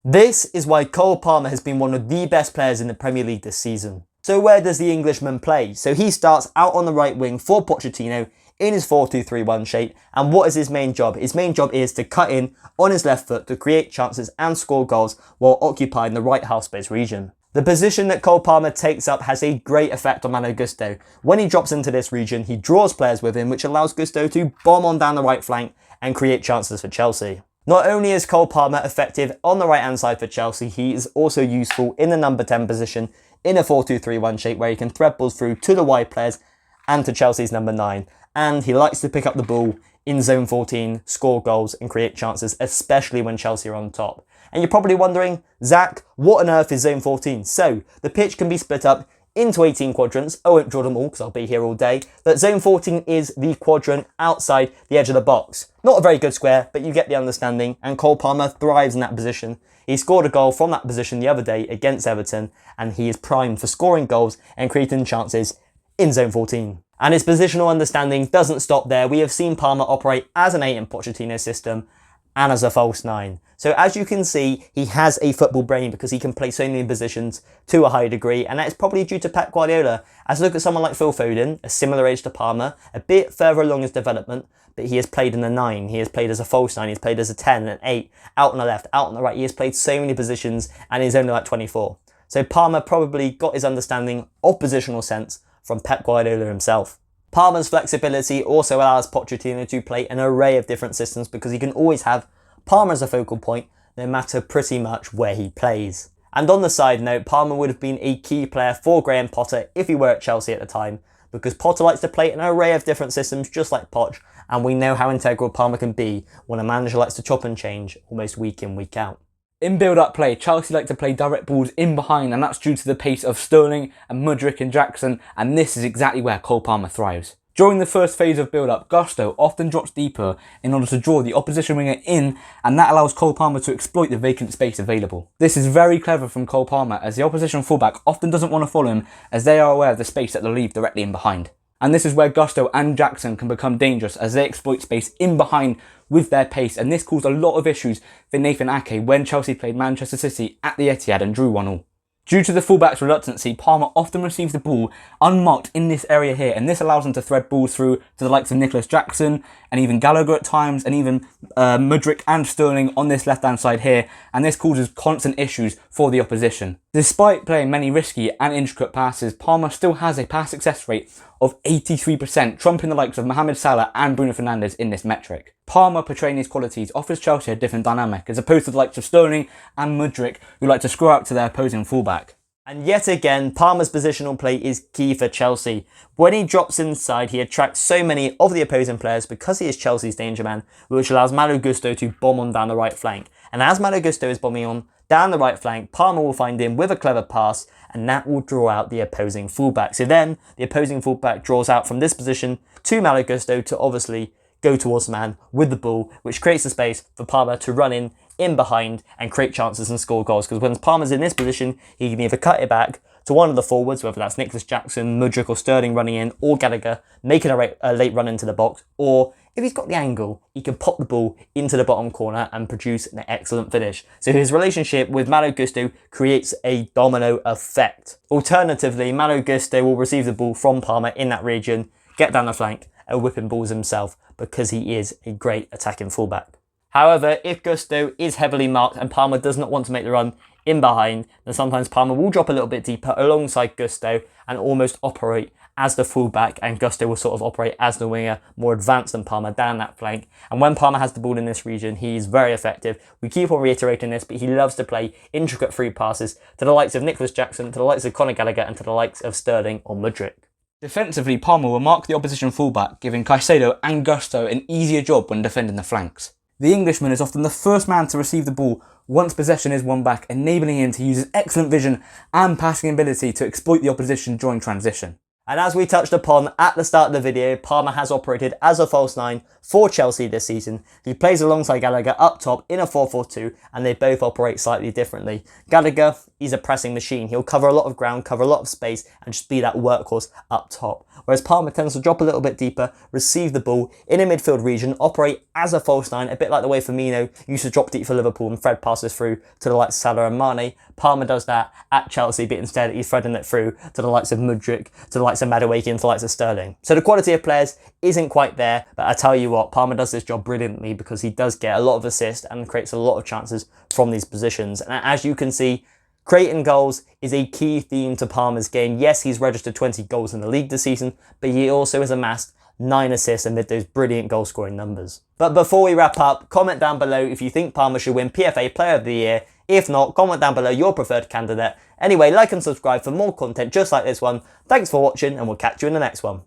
This is why Cole Palmer has been one of the best players in the Premier League this season. So where does the Englishman play? So he starts out on the right wing for Pochettino in his 4-2-3-1 shape, and what is his main job? His main job is to cut in on his left foot to create chances and score goals while occupying the right half space region. The position that Cole Palmer takes up has a great effect on Malo Gusto. When he drops into this region, he draws players with him, which allows Gusto to bomb on down the right flank and create chances for Chelsea. Not only is Cole Palmer effective on the right hand side for Chelsea, he is also useful in the number 10 position in a 4-2-3-1 shape where he can thread balls through to the wide players and to Chelsea's number 9. And he likes to pick up the ball in zone 14, score goals and create chances, especially when Chelsea are on top. And you're probably wondering, Zach, what on earth is zone 14? So the pitch can be split up into 18 quadrants. I won't draw them all because I'll be here all day. But zone 14 is the quadrant outside the edge of the box. Not a very good square, but you get the understanding. And Cole Palmer thrives in that position. He scored a goal from that position the other day against Everton, and he is primed for scoring goals and creating chances in zone 14. And his positional understanding doesn't stop there. We have seen Palmer operate as an 8 in Pochettino's system and as a false 9. So as you can see, he has a football brain because he can play so many positions to a high degree, and that is probably due to Pep Guardiola. As look at someone like Phil Foden, a similar age to Palmer, a bit further along his development, but he has played in the 9, he has played as a false 9, he's played as a 10, an 8, out on the left, out on the right. He has played so many positions and he's only like 24. So Palmer probably got his understanding of positional sense from Pep Guardiola himself. Palmer's flexibility also allows Pochettino to play an array of different systems because he can always have Palmer as a focal point, no matter pretty much where he plays. And on the side note, Palmer would have been a key player for Graham Potter if he were at Chelsea at the time, because Potter likes to play an array of different systems just like Poch, and we know how integral Palmer can be when a manager likes to chop and change almost week in, week out. In build-up play, Chelsea like to play direct balls in behind, and that's due to the pace of Sterling and Mudryk and Jackson, and this is exactly where Cole Palmer thrives. During the first phase of build-up, Gusto often drops deeper in order to draw the opposition winger in, and that allows Cole Palmer to exploit the vacant space available. This is very clever from Cole Palmer, as the opposition fullback often doesn't want to follow him, as they are aware of the space that they'll leave directly in behind. And this is where Gusto and Jackson can become dangerous as they exploit space in behind with their pace, and this caused a lot of issues for Nathan Ake when Chelsea played Manchester City at the Etihad and drew 1-1. Due to the fullback's reluctancy, Palmer often receives the ball unmarked in this area here, and this allows him to thread balls through to the likes of Nicholas Jackson and even Gallagher at times, and even Mudryk and Sterling on this left-hand side here, and this causes constant issues for the opposition. Despite playing many risky and intricate passes, Palmer still has a pass success rate of 83%, trumping the likes of Mohamed Salah and Bruno Fernandes in this metric. Palmer, portraying these qualities, offers Chelsea a different dynamic, as opposed to the likes of Sterling and Mudryk, who like to screw out to their opposing fullback. And yet again, Palmer's positional play is key for Chelsea. When he drops inside, he attracts so many of the opposing players because he is Chelsea's danger man, which allows Malo Gusto to bomb on down the right flank. And as Malo Gusto is bombing on down the right flank, Palmer will find him with a clever pass, and that will draw out the opposing fullback. So then, the opposing fullback draws out from this position to Malo Gusto to obviously go towards the man with the ball, which creates the space for Palmer to run in behind and create chances and score goals. Because when Palmer's in this position, he can either cut it back to one of the forwards, whether that's Nicholas Jackson, Mudryk or Sterling running in, or Gallagher making a late run into the box, or if he's got the angle, he can pop the ball into the bottom corner and produce an excellent finish. So his relationship with Malo Gusto creates a domino effect. Alternatively, Malo Gusto will receive the ball from Palmer in that region, get down the flank and whipping balls himself because he is a great attacking fullback. However, if Gusto is heavily marked and Palmer does not want to make the run in behind, then sometimes Palmer will drop a little bit deeper alongside Gusto and almost operate as the fullback, and Gusto will sort of operate as the winger, more advanced than Palmer down that flank. And when Palmer has the ball in this region, he is very effective. We keep on reiterating this, but he loves to play intricate free passes to the likes of Nicholas Jackson, to the likes of Conor Gallagher, and to the likes of Sterling or Mudryk. Defensively, Palmer will mark the opposition fullback, giving Caicedo and Gusto an easier job when defending the flanks. The Englishman is often the first man to receive the ball once possession is won back, enabling him to use his excellent vision and passing ability to exploit the opposition during transition. And as we touched upon at the start of the video, Palmer has operated as a false 9 for Chelsea this season. He plays alongside Gallagher up top in a 4-4-2, and they both operate slightly differently. Gallagher, he's a pressing machine. He'll cover a lot of ground, cover a lot of space, and just be that workhorse up top. Whereas Palmer tends to drop a little bit deeper, receive the ball in a midfield region, operate as a false 9, a bit like the way Firmino used to drop deep for Liverpool and Fred passes through to the likes of Salah and Mane. Palmer does that at Chelsea, but instead he's threading it through to the likes of Mudryk, to the likes of Madueke, and to the likes of Sterling. So the quality of players isn't quite there, but I tell you what, Palmer does this job brilliantly because he does get a lot of assists and creates a lot of chances from these positions. And as you can see, creating goals is a key theme to Palmer's game. Yes, he's registered 20 goals in the league this season, but he also has amassed 9 assists amid those brilliant goal scoring numbers. But before we wrap up, comment down below if you think Palmer should win PFA Player of the Year. If not, comment down below your preferred candidate. Anyway, like and subscribe for more content just like this one. Thanks for watching, and we'll catch you in the next one.